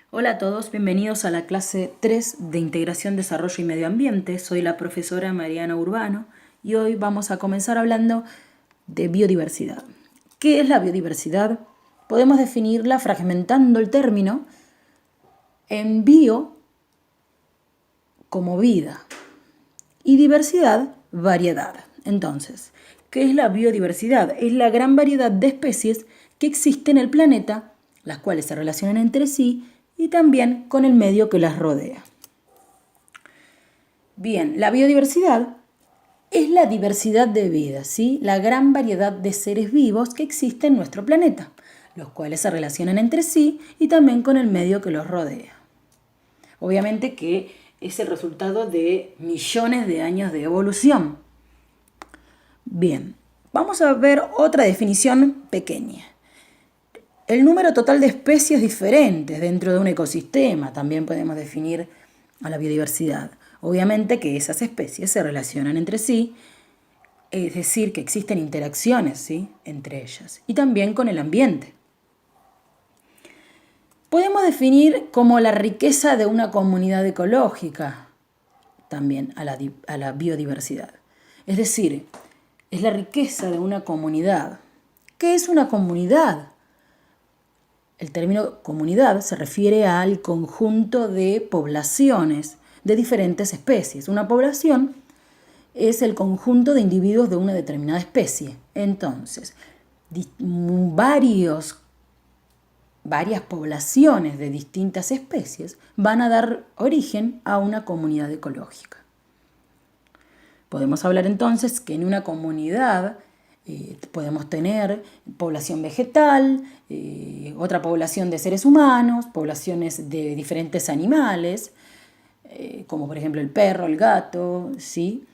Hola a todos, bienvenidos a la clase 3 de Integración, Desarrollo y Medio Ambiente. Soy la profesora Mariana Urbano y hoy vamos a comenzar hablando de biodiversidad. ¿Qué es la biodiversidad? Podemos definirla fragmentando el término en bio como vida y diversidad, variedad. Entonces, ¿qué es la biodiversidad? Es la gran variedad de especies que existe en el planeta, las cuales se relacionan entre sí y también con el medio que las rodea. Bien, la biodiversidad es la diversidad de vida, ¿sí? La gran variedad de seres vivos que existe en nuestro planeta, los cuales se relacionan entre sí y también con el medio que los rodea. Obviamente que es el resultado de millones de años de evolución. Bien, vamos a ver otra definición pequeña. El número total de especies diferentes dentro de un ecosistema, también podemos definir a la biodiversidad. Obviamente que esas especies se relacionan entre sí, es decir, que existen interacciones, ¿sí?, entre ellas, y también con el ambiente. Podemos definir como la riqueza de una comunidad ecológica también a la biodiversidad. Es decir, es la riqueza de una comunidad. ¿Qué es una comunidad? El término comunidad se refiere al conjunto de poblaciones de diferentes especies. Una población es el conjunto de individuos de una determinada especie. Entonces, varias poblaciones de distintas especies van a dar origen a una comunidad ecológica. Podemos hablar entonces que en una comunidad podemos tener población vegetal, otra población de seres humanos, poblaciones de diferentes animales, como por ejemplo el perro, el gato, ¿sí?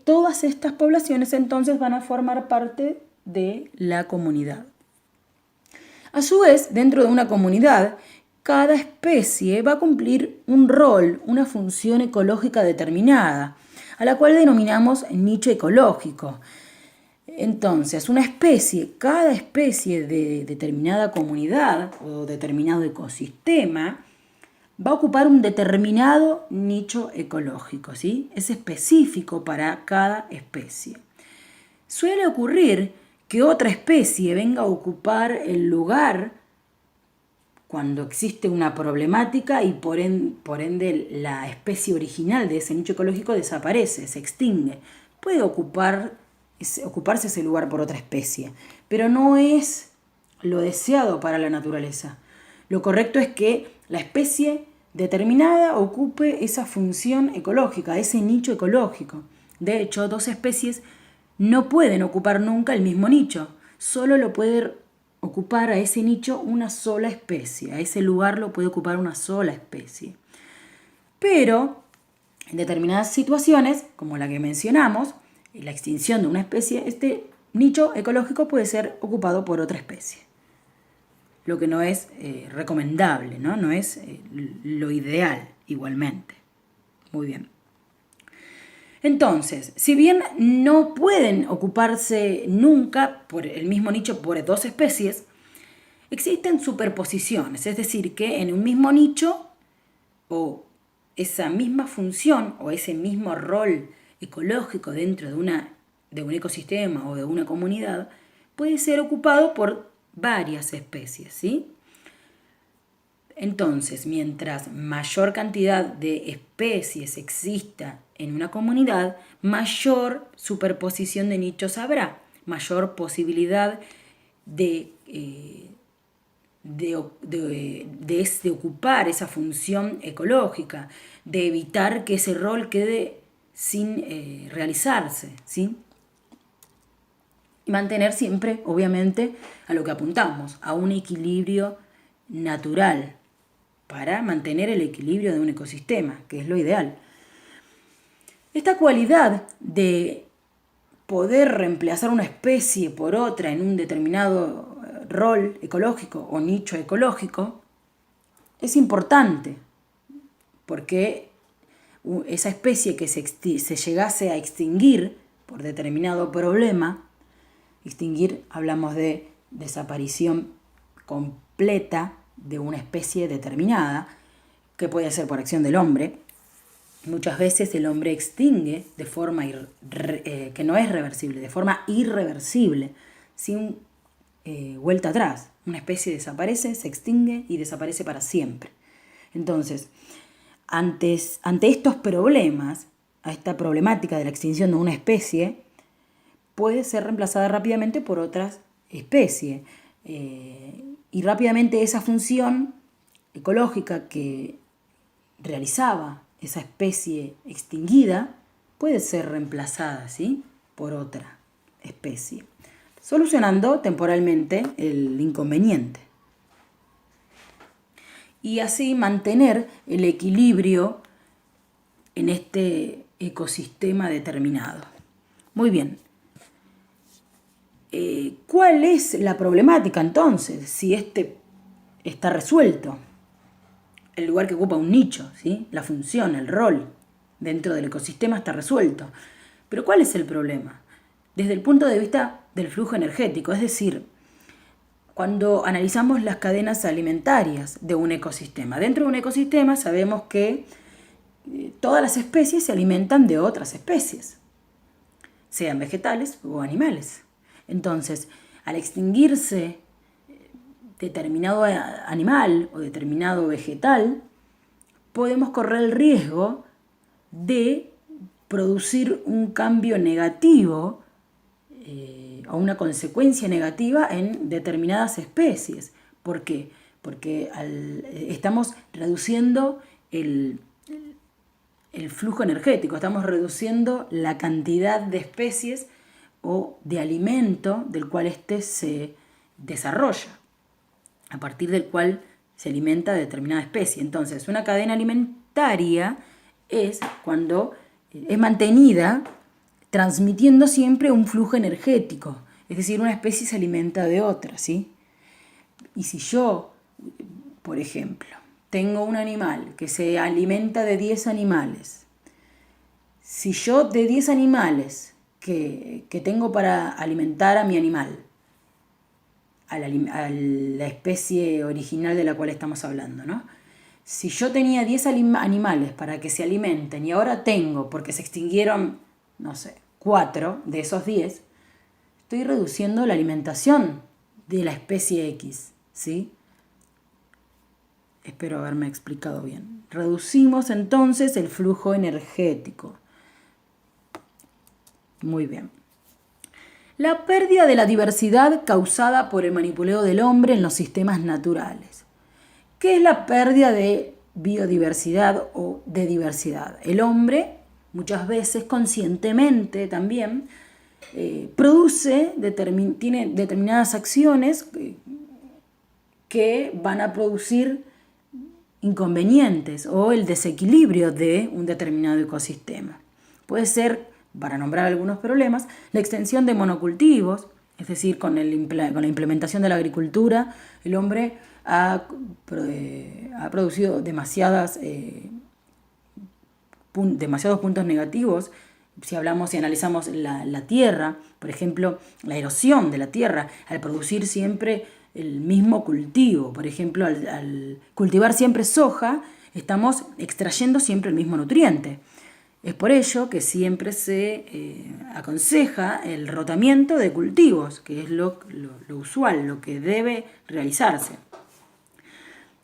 Todas estas poblaciones entonces van a formar parte de la comunidad. A su vez, dentro de una comunidad, cada especie va a cumplir un rol, una función ecológica determinada, a la cual denominamos nicho ecológico. Entonces, cada especie de determinada comunidad o determinado ecosistema va a ocupar un determinado nicho ecológico, ¿sí? Es específico para cada especie. Suele ocurrir que otra especie venga a ocupar el lugar cuando existe una problemática y por ende la especie original de ese nicho ecológico desaparece, se extingue. Puede ocuparse ese lugar por otra especie, pero no es lo deseado para la naturaleza. Lo correcto es que la especie determinada ocupe esa función ecológica, ese nicho ecológico. De hecho, dos especies no pueden ocupar nunca el mismo nicho, solo lo puede ocupar a ese nicho una sola especie, a ese lugar lo puede ocupar una sola especie. Pero en determinadas situaciones, como la que mencionamos, la extinción de una especie, este nicho ecológico puede ser ocupado por otra especie. Lo que no es recomendable, ¿no? No es lo ideal igualmente. Muy bien. Entonces, si bien no pueden ocuparse nunca por el mismo nicho por dos especies, existen superposiciones, es decir, que en un mismo nicho o esa misma función o ese mismo rol ecológico dentro de un ecosistema o de una comunidad puede ser ocupado por varias especies, ¿sí? Entonces, mientras mayor cantidad de especies exista en una comunidad, mayor superposición de nichos habrá, mayor posibilidad de ocupar esa función ecológica, de evitar que ese rol quede sin realizarse, ¿sí? Y mantener siempre, obviamente, a lo que apuntamos, a un equilibrio natural, para mantener el equilibrio de un ecosistema, que es lo ideal. Esta cualidad de poder reemplazar una especie por otra en un determinado rol ecológico o nicho ecológico es importante, porque esa especie que se llegase a extinguir por determinado problema, extinguir hablamos de desaparición completa de una especie determinada, que puede ser por acción del hombre. Muchas veces el hombre extingue de forma que no es reversible, de forma irreversible, sin vuelta atrás. Una especie desaparece, se extingue y desaparece para siempre. Entonces, ante estos problemas, a esta problemática de la extinción de una especie, puede ser reemplazada rápidamente por otras especies. Y rápidamente esa función ecológica que realizaba esa especie extinguida puede ser reemplazada, ¿sí?, por otra especie, solucionando temporalmente el inconveniente. Y así mantener el equilibrio en este ecosistema determinado. Muy bien. ¿Cuál es la problemática entonces? Si este está resuelto, el lugar que ocupa un nicho, ¿sí?, la función, el rol dentro del ecosistema está resuelto. Pero ¿cuál es el problema? Desde el punto de vista del flujo energético, es decir, cuando analizamos las cadenas alimentarias de un ecosistema. Dentro de un ecosistema sabemos que todas las especies se alimentan de otras especies, sean vegetales o animales. Entonces, al extinguirse determinado animal o determinado vegetal, podemos correr el riesgo de producir un cambio negativo o una consecuencia negativa en determinadas especies. ¿Por qué? Porque estamos reduciendo el flujo energético, estamos reduciendo la cantidad de especies o de alimento del cual éste se desarrolla, a partir del cual se alimenta determinada especie. Entonces, una cadena alimentaria es cuando es mantenida transmitiendo siempre un flujo energético, es decir, una especie se alimenta de otra, ¿sí? Y si yo, por ejemplo, tengo un animal que se alimenta de 10 animales, si yo de 10 animales que tengo para alimentar a mi animal, a la especie original de la cual estamos hablando, ¿no? Si yo tenía 10 animales para que se alimenten y ahora tengo, porque se extinguieron, no sé, 4 de esos 10, estoy reduciendo la alimentación de la especie X, ¿sí? Espero haberme explicado bien. Reducimos entonces el flujo energético. Muy bien. La pérdida de la diversidad causada por el manipuleo del hombre en los sistemas naturales. ¿Qué es la pérdida de biodiversidad o de diversidad? El hombre, muchas veces conscientemente también, tiene determinadas acciones que van a producir inconvenientes o el desequilibrio de un determinado ecosistema. Puede ser, para nombrar algunos problemas, la extensión de monocultivos, es decir, con la implementación de la agricultura, el hombre ha producido demasiados puntos negativos. Si analizamos la tierra, por ejemplo, la erosión de la tierra, al producir siempre el mismo cultivo, por ejemplo, al cultivar siempre soja, estamos extrayendo siempre el mismo nutriente. Es por ello que siempre se aconseja el rotamiento de cultivos, que es lo usual, lo que debe realizarse.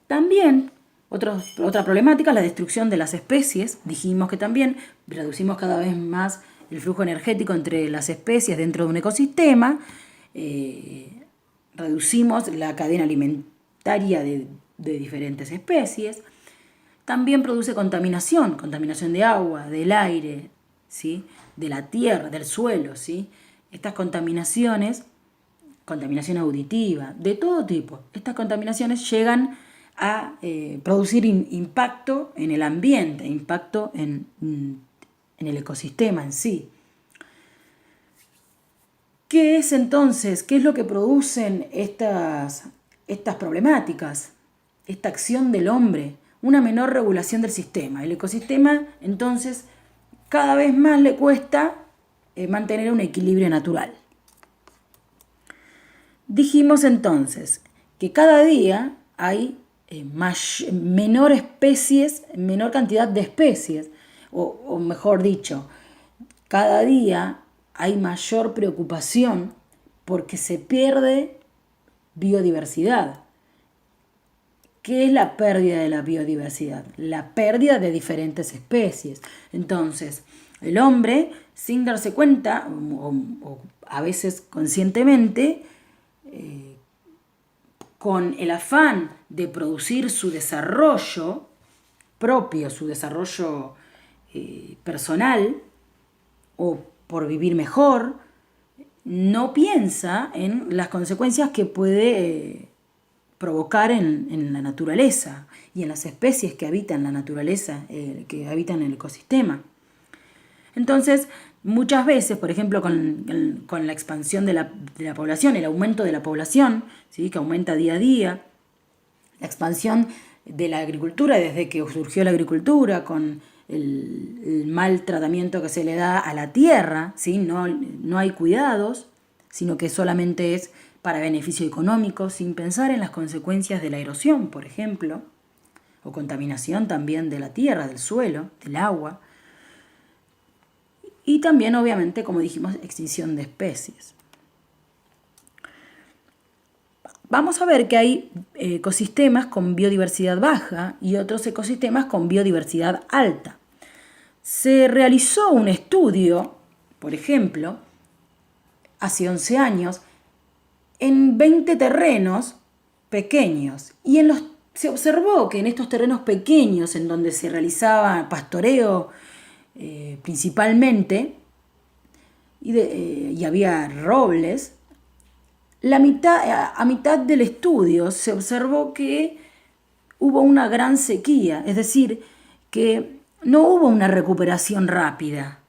También, otra problemática es la destrucción de las especies. Dijimos que también reducimos cada vez más el flujo energético entre las especies dentro de un ecosistema. Reducimos la cadena alimentaria de diferentes especies. También produce contaminación de agua, del aire, ¿sí?, de la tierra, del suelo, ¿sí? Estas contaminaciones, contaminación auditiva, de todo tipo, estas contaminaciones llegan a producir impacto en el ambiente, impacto en el ecosistema en sí. ¿Qué es entonces? ¿Qué es lo que producen estas problemáticas? Esta acción del hombre, una menor regulación del sistema. El ecosistema, entonces, cada vez más le cuesta mantener un equilibrio natural. Dijimos entonces que cada día hay menor cantidad de especies, o mejor dicho, cada día hay mayor preocupación porque se pierde biodiversidad. ¿Qué es la pérdida de la biodiversidad? La pérdida de diferentes especies. Entonces, el hombre, sin darse cuenta, o a veces conscientemente, con el afán de producir su desarrollo propio, su desarrollo personal, o por vivir mejor, no piensa en las consecuencias que puede provocar en la naturaleza y en las especies que habitan la naturaleza, que habitan el ecosistema. Entonces, muchas veces, por ejemplo, con la expansión de la población, el aumento de la población, ¿sí?, que aumenta día a día, la expansión de la agricultura, desde que surgió la agricultura, con el mal tratamiento que se le da a la tierra, ¿sí? No hay cuidados, sino que solamente es para beneficio económico, sin pensar en las consecuencias de la erosión, por ejemplo, o contaminación también de la tierra, del suelo, del agua. Y también, obviamente, como dijimos, extinción de especies. Vamos a ver que hay ecosistemas con biodiversidad baja y otros ecosistemas con biodiversidad alta. Se realizó un estudio, por ejemplo, hace 11 años, en 20 terrenos pequeños. Y se observó que en estos terrenos pequeños, en donde se realizaba pastoreo principalmente, y había robles, a mitad del estudio se observó que hubo una gran sequía, es decir, que no hubo una recuperación rápida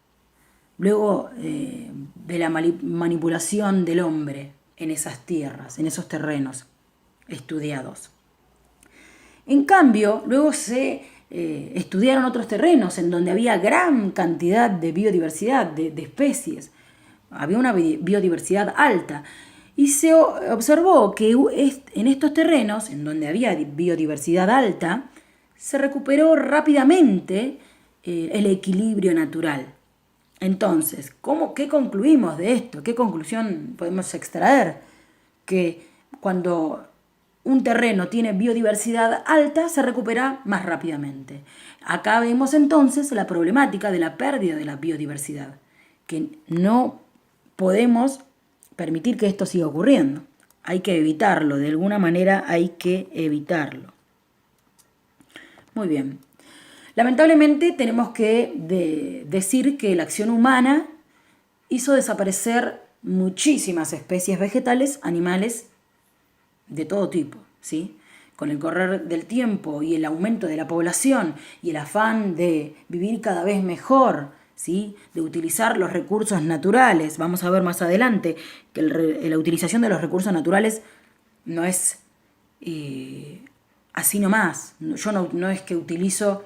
luego de la manipulación del hombre en esas tierras, en esos terrenos estudiados. En cambio, luego se estudiaron otros terrenos en donde había gran cantidad de biodiversidad, de especies, había una biodiversidad alta. Y se observó que en estos terrenos, en donde había biodiversidad alta, se recuperó rápidamente el equilibrio natural. Entonces, ¿qué concluimos de esto? ¿Qué conclusión podemos extraer? Que cuando un terreno tiene biodiversidad alta, se recupera más rápidamente. Acá vemos entonces la problemática de la pérdida de la biodiversidad, que no podemos permitir que esto siga ocurriendo. Hay que evitarlo, de alguna manera hay que evitarlo. Muy bien. Lamentablemente tenemos que decir que la acción humana hizo desaparecer muchísimas especies vegetales, animales de todo tipo, ¿sí? Con el correr del tiempo y el aumento de la población y el afán de vivir cada vez mejor, ¿sí?, de utilizar los recursos naturales. Vamos a ver más adelante que la utilización de los recursos naturales no es así nomás. Yo no es que utilizo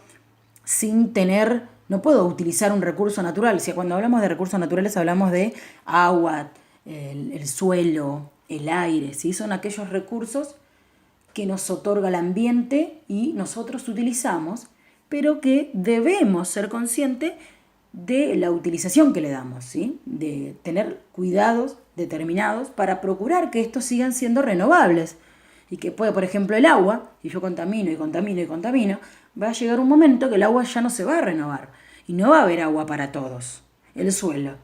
sin tener, no puedo utilizar un recurso natural. O sea, cuando hablamos de recursos naturales hablamos de agua, el suelo, el aire, ¿sí? Son aquellos recursos que nos otorga el ambiente y nosotros utilizamos, pero que debemos ser conscientes de la utilización que le damos, ¿sí? De tener cuidados determinados para procurar que estos sigan siendo renovables y que puede, por ejemplo, el agua, si yo contamino y contamino y contamino, va a llegar un momento que el agua ya no se va a renovar y no va a haber agua para todos. El suelo,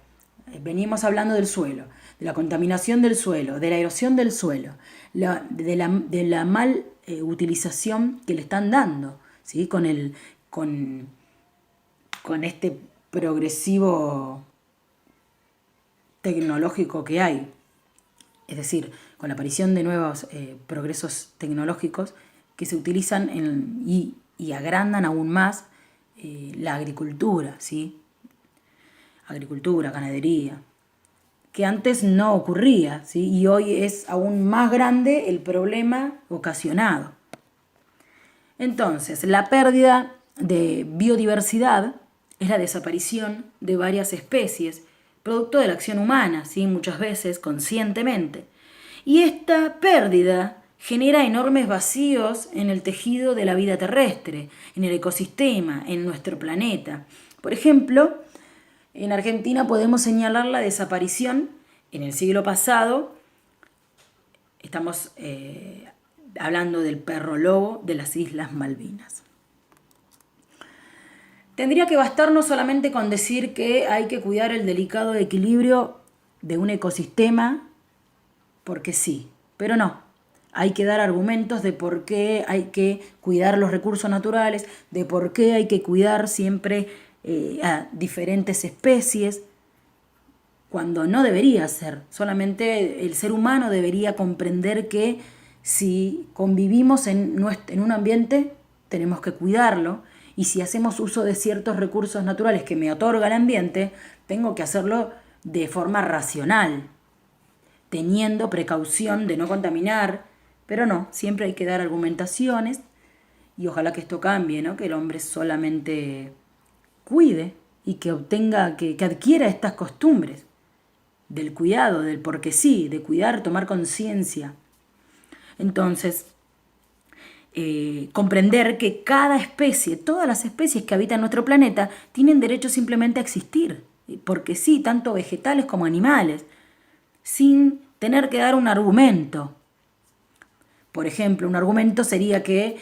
venimos hablando del suelo, de la contaminación del suelo, de la erosión del suelo, de la mal utilización que le están dando, ¿sí? Con este progresivo tecnológico que hay, es decir, con la aparición de nuevos progresos tecnológicos que se utilizan y agrandan aún más la agricultura, ¿sí? Agricultura, ganadería, que antes no ocurría, ¿sí? Y hoy es aún más grande el problema ocasionado. Entonces, la pérdida de biodiversidad es la desaparición de varias especies, producto de la acción humana, ¿sí? Muchas veces conscientemente. Y esta pérdida genera enormes vacíos en el tejido de la vida terrestre, en el ecosistema, en nuestro planeta. Por ejemplo, en Argentina podemos señalar la desaparición en el siglo pasado. Estamos hablando del perro lobo de las Islas Malvinas. Tendría que bastarnos solamente con decir que hay que cuidar el delicado equilibrio de un ecosistema, porque sí, pero no. Hay que dar argumentos de por qué hay que cuidar los recursos naturales, de por qué hay que cuidar siempre a diferentes especies, cuando no debería ser. Solamente el ser humano debería comprender que si convivimos en un ambiente, tenemos que cuidarlo, y si hacemos uso de ciertos recursos naturales que me otorga el ambiente, tengo que hacerlo de forma racional, teniendo precaución de no contaminar, pero no, siempre hay que dar argumentaciones, y ojalá que esto cambie, ¿no? Que el hombre solamente cuide y que obtenga, que adquiera estas costumbres del cuidado, del porque sí, de cuidar, tomar conciencia. Entonces, comprender que cada especie, todas las especies que habitan nuestro planeta, tienen derecho simplemente a existir, porque sí, tanto vegetales como animales, sin tener que dar un argumento. Por ejemplo, un argumento sería que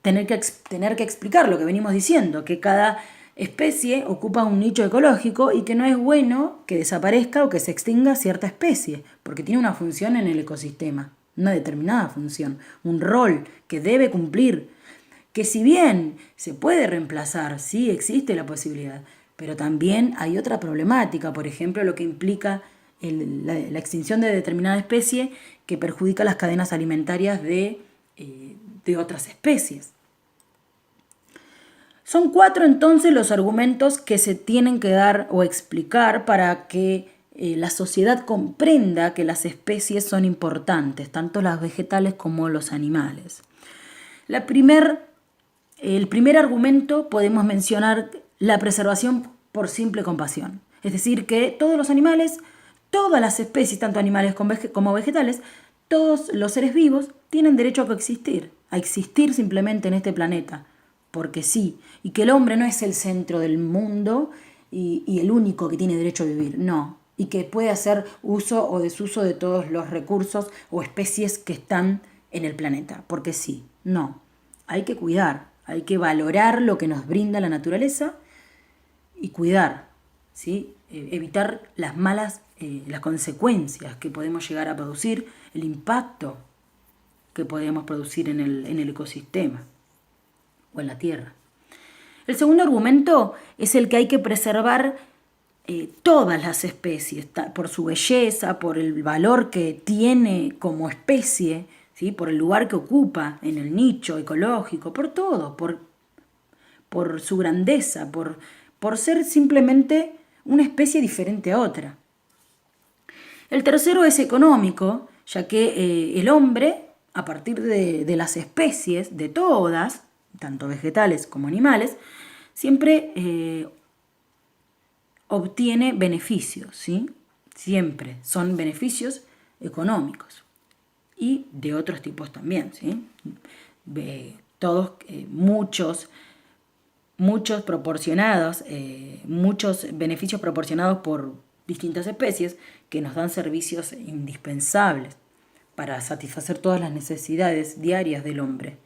tener que explicar lo que venimos diciendo, que cada especie ocupa un nicho ecológico y que no es bueno que desaparezca o que se extinga cierta especie, porque tiene una función en el ecosistema, una determinada función, un rol que debe cumplir, que si bien se puede reemplazar, sí existe la posibilidad, pero también hay otra problemática, por ejemplo, lo que implica la extinción de determinada especie que perjudica las cadenas alimentarias de otras especies. Son 4 entonces los argumentos que se tienen que dar o explicar para que la sociedad comprenda que las especies son importantes, tanto las vegetales como los animales. El primer argumento podemos mencionar la preservación por simple compasión. Es decir, que todos los animales, todas las especies, tanto animales como vegetales, todos los seres vivos tienen derecho a coexistir, a existir simplemente en este planeta, porque sí, y que el hombre no es el centro del mundo y el único que tiene derecho a vivir, no, y que puede hacer uso o desuso de todos los recursos o especies que están en el planeta, porque sí, no, hay que cuidar, hay que valorar lo que nos brinda la naturaleza y cuidar, ¿sí? Evitar las malas, las consecuencias que podemos llegar a producir, el impacto que podemos producir en el ecosistema o en la tierra. El segundo argumento es el que hay que preservar todas las especies, por su belleza, por el valor que tiene como especie, ¿sí? Por el lugar que ocupa en el nicho ecológico, por todo, por su grandeza, por ser simplemente una especie diferente a otra. El tercero es económico, ya que el hombre, a partir de las especies, de todas, tanto vegetales como animales, siempre obtiene beneficios, ¿sí? Siempre son beneficios económicos y de otros tipos también, ¿sí? Muchos proporcionados, muchos beneficios proporcionados por distintas especies que nos dan servicios indispensables para satisfacer todas las necesidades diarias del hombre.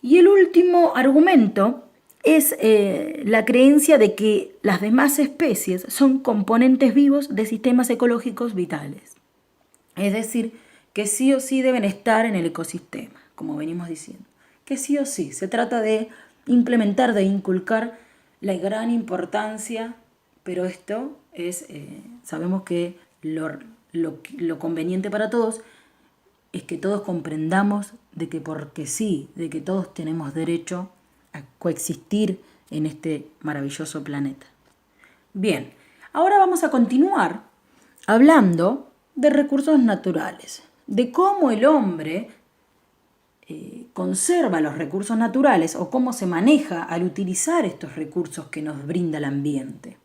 Y el último argumento es la creencia de que las demás especies son componentes vivos de sistemas ecológicos vitales. Es decir, que sí o sí deben estar en el ecosistema, como venimos diciendo. Que sí o sí, se trata de implementar, de inculcar la gran importancia, pero esto es, sabemos que lo conveniente para todos es que todos comprendamos de que porque sí, de que todos tenemos derecho a coexistir en este maravilloso planeta. Bien, ahora vamos a continuar hablando de recursos naturales, de cómo el hombre conserva los recursos naturales o cómo se maneja al utilizar estos recursos que nos brinda el ambiente.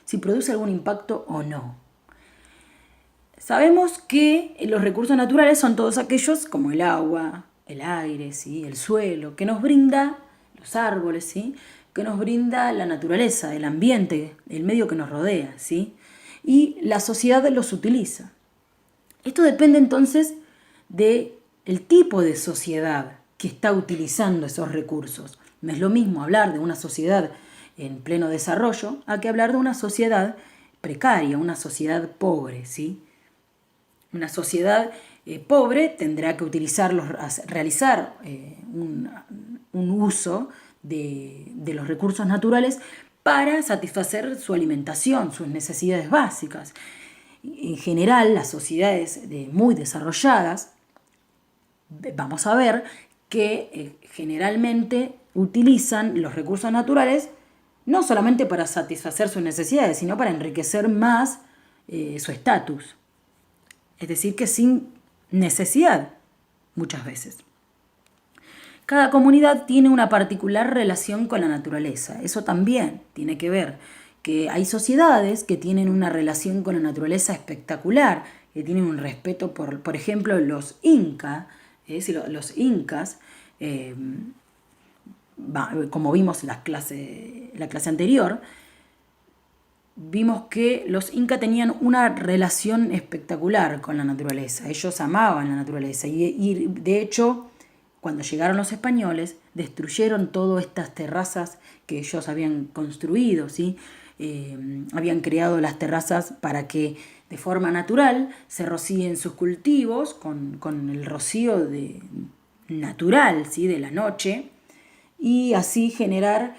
Si produce algún impacto o no. Sabemos que los recursos naturales son todos aquellos como el agua, el aire, ¿sí? El suelo, que nos brinda los árboles, ¿sí? Que nos brinda la naturaleza, el ambiente, el medio que nos rodea, ¿sí? Y la sociedad los utiliza. Esto depende entonces del tipo de sociedad que está utilizando esos recursos. No es lo mismo hablar de una sociedad en pleno desarrollo a que hablar de una sociedad precaria, una sociedad pobre, ¿sí? Una sociedad pobre tendrá que realizar un uso de los recursos naturales para satisfacer su alimentación, sus necesidades básicas. En general, las sociedades muy desarrolladas, vamos a ver que generalmente utilizan los recursos naturales no solamente para satisfacer sus necesidades, sino para enriquecer más su estatus. Es decir, que sin necesidad, muchas veces. Cada comunidad tiene una particular relación con la naturaleza. Eso también tiene que ver, que hay sociedades que tienen una relación con la naturaleza espectacular, que tienen un respeto por ejemplo, los incas, los incas, como vimos en la clase anterior, vimos que los incas tenían una relación espectacular con la naturaleza. Ellos amaban la naturaleza y de hecho, cuando llegaron los españoles, destruyeron todas estas terrazas que ellos habían construido, ¿sí? Habían creado las terrazas para que de forma natural se rocíen sus cultivos con el rocío natural, ¿sí? De la noche, y así generar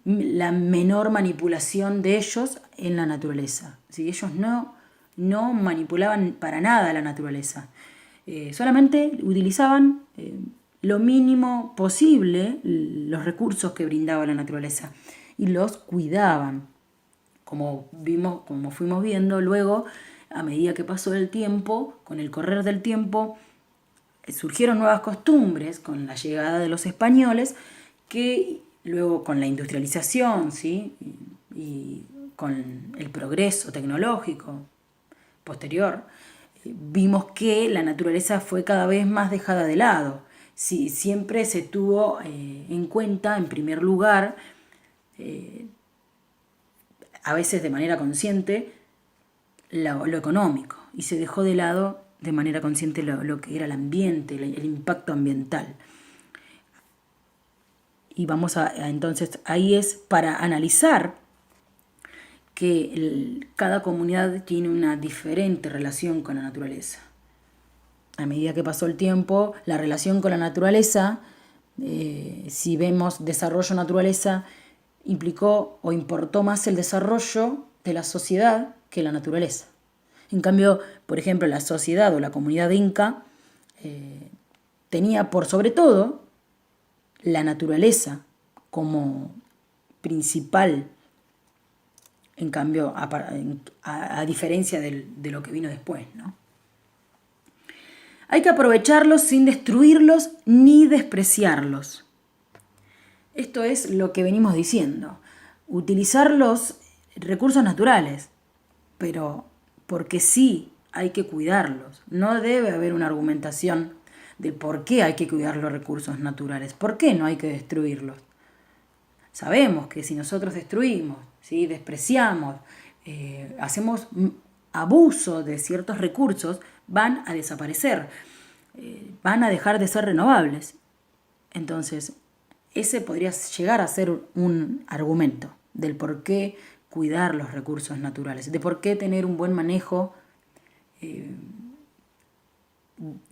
la menor manipulación de ellos en la naturaleza. ¿Sí? Ellos no manipulaban para nada la naturaleza. Solamente utilizaban lo mínimo posible los recursos que brindaba la naturaleza y los cuidaban. Como fuimos viendo luego, a medida que pasó el tiempo, con el correr del tiempo, surgieron nuevas costumbres con la llegada de los españoles, que luego con la industrialización, ¿sí? y con el progreso tecnológico posterior, vimos que la naturaleza fue cada vez más dejada de lado. Sí, siempre se tuvo en cuenta, en primer lugar, a veces de manera consciente, lo económico, y se dejó de lado de manera consciente lo que era el ambiente, el impacto ambiental. Y vamos entonces, ahí es para analizar que cada comunidad tiene una diferente relación con la naturaleza. A medida que pasó el tiempo, la relación con la naturaleza, si vemos desarrollo-naturaleza, implicó o importó más el desarrollo de la sociedad que la naturaleza. En cambio, por ejemplo, la sociedad o la comunidad inca tenía por sobre todo la naturaleza como principal, en cambio, a diferencia de lo que vino después, ¿no? Hay que aprovecharlos sin destruirlos ni despreciarlos. Esto es lo que venimos diciendo. Utilizar los recursos naturales, pero porque sí hay que cuidarlos. No debe haber una argumentación del por qué hay que cuidar los recursos naturales, por qué no hay que destruirlos. Sabemos que si nosotros destruimos, ¿sí? Despreciamos, hacemos abuso de ciertos recursos, van a desaparecer, van a dejar de ser renovables. Entonces, ese podría llegar a ser un argumento del por qué cuidar los recursos naturales, de por qué tener un buen manejo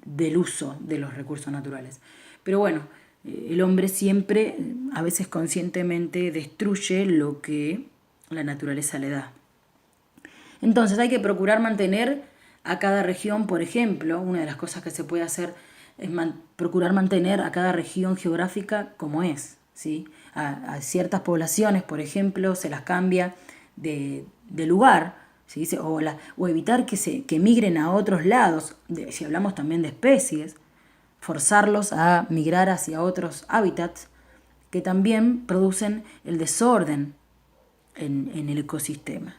del uso de los recursos naturales. Pero bueno, el hombre siempre, a veces conscientemente, destruye lo que la naturaleza le da. Entonces hay que procurar mantener a cada región, por ejemplo, una de las cosas que se puede hacer es procurar mantener a cada región geográfica como es, ¿sí? A ciertas poblaciones, por ejemplo, se las cambia de lugar, ¿sí? O evitar que migren a otros lados, si hablamos también de especies, forzarlos a migrar hacia otros hábitats que también producen el desorden en el ecosistema.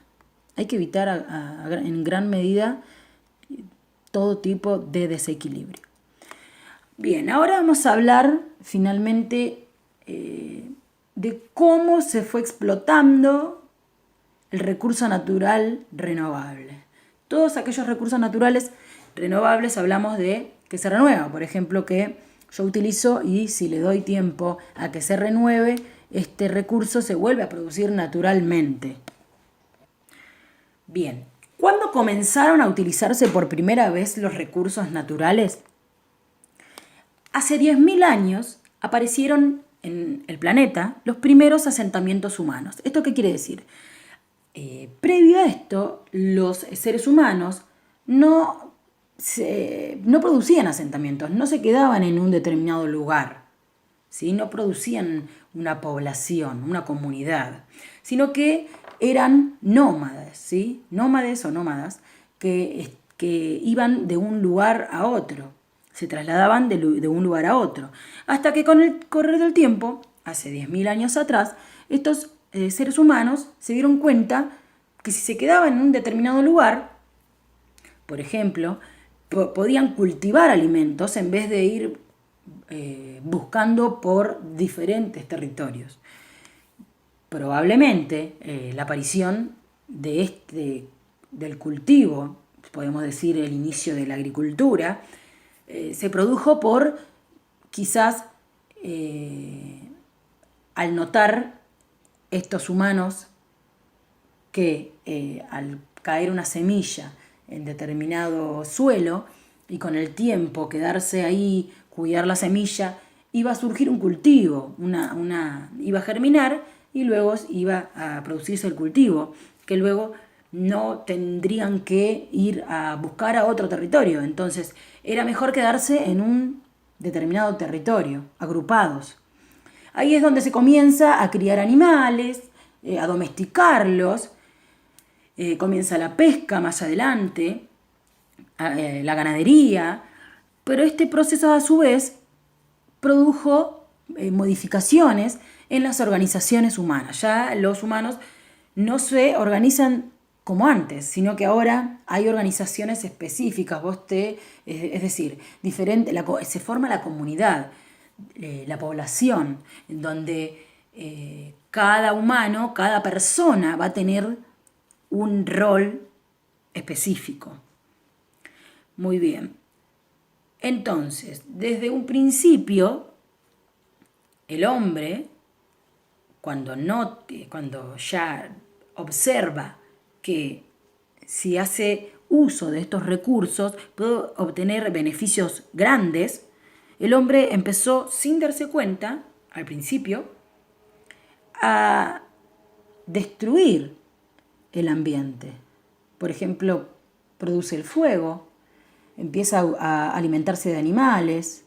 Hay que evitar en gran medida todo tipo de desequilibrio. Bien, ahora vamos a hablar finalmente de cómo se fue explotando el recurso natural renovable. Todos aquellos recursos naturales renovables hablamos de que se renueva. Por ejemplo, que yo utilizo y si le doy tiempo a que se renueve, este recurso se vuelve a producir naturalmente. Bien, ¿cuándo comenzaron a utilizarse por primera vez los recursos naturales? Hace 10.000 años aparecieron en el planeta los primeros asentamientos humanos. ¿Esto qué quiere decir? Previo a esto, los seres humanos no producían asentamientos, no se quedaban en un determinado lugar, ¿sí? No producían una población, una comunidad, sino que eran nómadas, ¿sí? Nómades o nómadas que iban de un lugar a otro, se trasladaban de un lugar a otro, hasta que con el correr del tiempo, hace 10.000 años atrás, estos seres humanos se dieron cuenta que si se quedaban en un determinado lugar, por ejemplo, podían cultivar alimentos en vez de ir buscando por diferentes territorios. Probablemente la aparición del cultivo, podemos decir el inicio de la agricultura, se produjo por quizás al notar estos humanos que al caer una semilla en determinado suelo y con el tiempo quedarse ahí, cuidar la semilla, iba a surgir un cultivo, iba a germinar y luego iba a producirse el cultivo, que luego no tendrían que ir a buscar a otro territorio. Entonces era mejor quedarse en un determinado territorio, agrupados. Ahí es donde se comienza a criar animales, a domesticarlos, comienza la pesca más adelante, la ganadería, pero este proceso a su vez produjo modificaciones en las organizaciones humanas. Ya los humanos no se organizan como antes, sino que ahora hay organizaciones específicas, es decir, diferente, se forma la comunidad, la población, en donde cada humano, cada persona va a tener un rol específico. Muy bien. Entonces, desde un principio, el hombre, cuando ya observa que si hace uso de estos recursos puede obtener beneficios grandes, el hombre empezó, sin darse cuenta, al principio, a destruir el ambiente. Por ejemplo, produce el fuego, empieza a alimentarse de animales,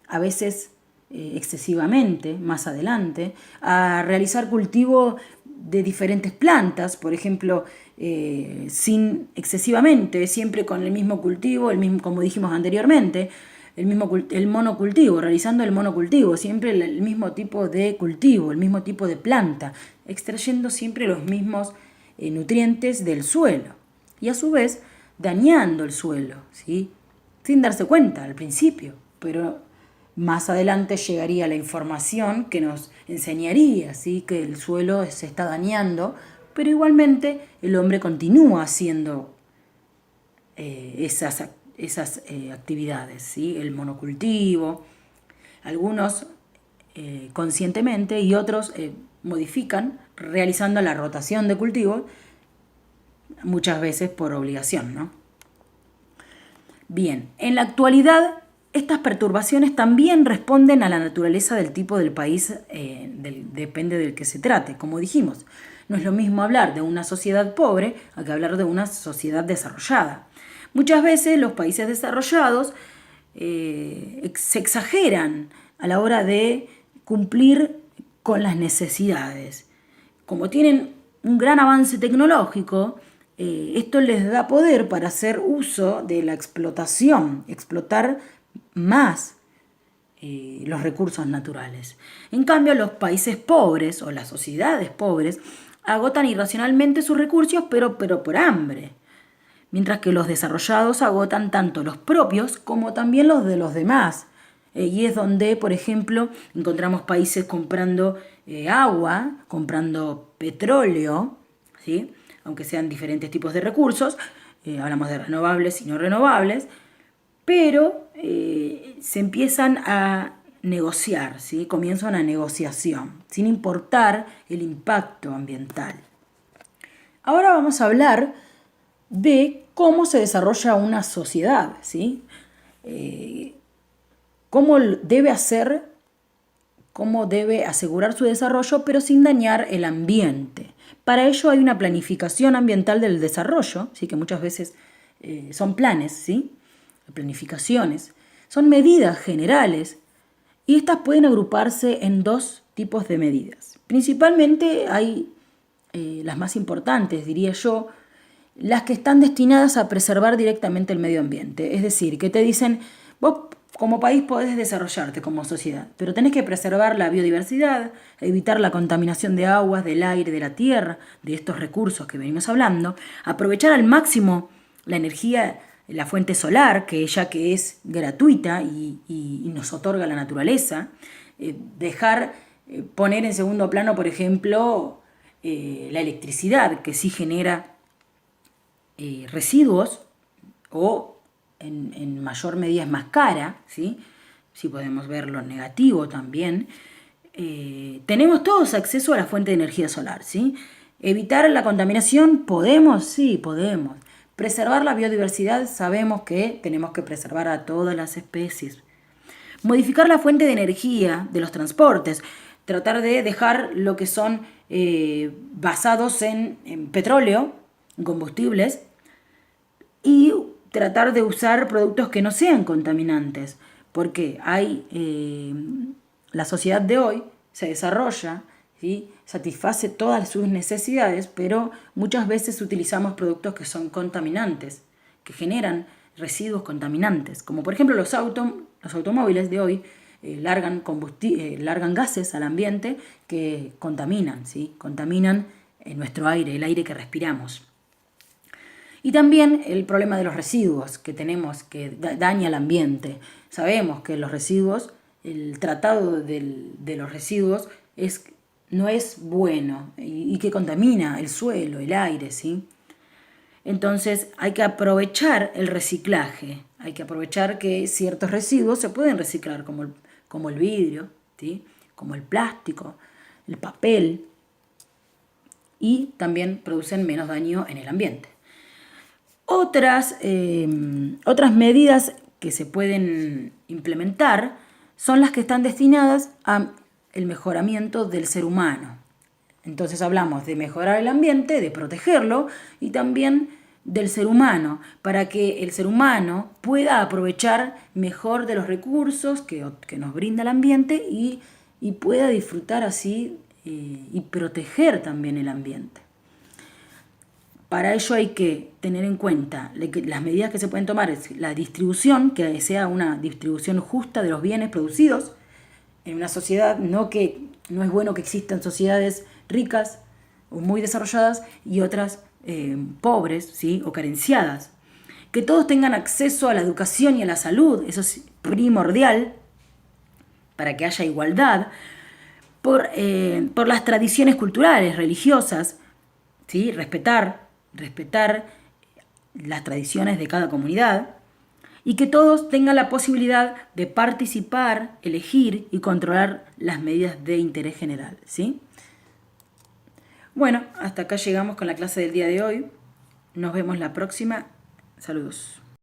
a veces excesivamente, más adelante, a realizar cultivo de diferentes plantas, por ejemplo, sin excesivamente, siempre con el mismo cultivo, como dijimos anteriormente, el monocultivo, realizando el monocultivo, siempre el mismo tipo de cultivo, el mismo tipo de planta, extrayendo siempre los mismos nutrientes del suelo y a su vez dañando el suelo, ¿sí? Sin darse cuenta al principio, pero más adelante llegaría la información que nos enseñaría, ¿sí?, que el suelo se está dañando, pero igualmente el hombre continúa haciendo esas actividades, ¿sí? El monocultivo, algunos conscientemente y otros modifican realizando la rotación de cultivo, muchas veces por obligación, ¿no? Bien, en la actualidad estas perturbaciones también responden a la naturaleza del tipo del país, depende del que se trate, como dijimos. No es lo mismo hablar de una sociedad pobre a que hablar de una sociedad desarrollada. Muchas veces los países desarrollados se exageran a la hora de cumplir con las necesidades. Como tienen un gran avance tecnológico, esto les da poder para hacer uso de la explotación, explotar más los recursos naturales. En cambio, los países pobres o las sociedades pobres agotan irracionalmente sus recursos, pero por hambre. mientras que los desarrollados agotan tanto los propios como también los de los demás. Y es donde, por ejemplo, encontramos países comprando agua, comprando petróleo, ¿sí? Aunque sean diferentes tipos de recursos, hablamos de renovables y no renovables, pero se empiezan a negociar, ¿sí? Comienza una negociación, sin importar el impacto ambiental. Ahora vamos a hablar de cómo se desarrolla una sociedad, ¿sí? Cómo debe asegurar su desarrollo, pero sin dañar el ambiente. Para ello hay una planificación ambiental del desarrollo, ¿sí? Que muchas veces son planes, ¿sí? Planificaciones. Son medidas generales y estas pueden agruparse en dos tipos de medidas. Principalmente hay las más importantes, diría yo, las que están destinadas a preservar directamente el medio ambiente. Es decir, que te dicen, vos como país podés desarrollarte como sociedad, pero tenés que preservar la biodiversidad, evitar la contaminación de aguas, del aire, de la tierra, de estos recursos que venimos hablando, aprovechar al máximo la energía, la fuente solar, que ya que es gratuita y nos otorga la naturaleza, poner en segundo plano, por ejemplo, la electricidad, que sí genera residuos o en mayor medida es más cara, ¿sí? Si podemos ver lo negativo también. Tenemos todos acceso a la fuente de energía solar, ¿sí? Evitar la contaminación, ¿podemos? Sí, podemos. Preservar la biodiversidad, sabemos que tenemos que preservar a todas las especies. Modificar la fuente de energía de los transportes, tratar de dejar lo que son basados en petróleo, en combustibles, y tratar de usar productos que no sean contaminantes, porque la sociedad de hoy se desarrolla, ¿sí? Satisface todas sus necesidades, pero muchas veces utilizamos productos que son contaminantes, que generan residuos contaminantes, como por ejemplo los automóviles de hoy largan gases al ambiente que contaminan, ¿sí? Contaminan nuestro aire, el aire que respiramos. Y también el problema de los residuos que tenemos, que daña el ambiente. Sabemos que los residuos, el tratado de los residuos no es bueno y que contamina el suelo, el aire, ¿sí? Entonces hay que aprovechar el reciclaje, hay que aprovechar que ciertos residuos se pueden reciclar, como el vidrio, ¿sí? Como el plástico, el papel, y también producen menos daño en el ambiente. Otras medidas que se pueden implementar son las que están destinadas al mejoramiento del ser humano. Entonces hablamos de mejorar el ambiente, de protegerlo y también del ser humano, para que el ser humano pueda aprovechar mejor de los recursos que nos brinda el ambiente y pueda disfrutar así y proteger también el ambiente. Para ello hay que tener en cuenta que las medidas que se pueden tomar es la distribución, que sea una distribución justa de los bienes producidos en una sociedad, no es bueno que existan sociedades ricas o muy desarrolladas y otras pobres, ¿sí? O carenciadas. Que todos tengan acceso a la educación y a la salud, eso es primordial para que haya igualdad, por las tradiciones culturales, religiosas, ¿sí? Respetar las tradiciones de cada comunidad y que todos tengan la posibilidad de participar, elegir y controlar las medidas de interés general, ¿sí? Bueno, hasta acá llegamos con la clase del día de hoy. Nos vemos la próxima. Saludos.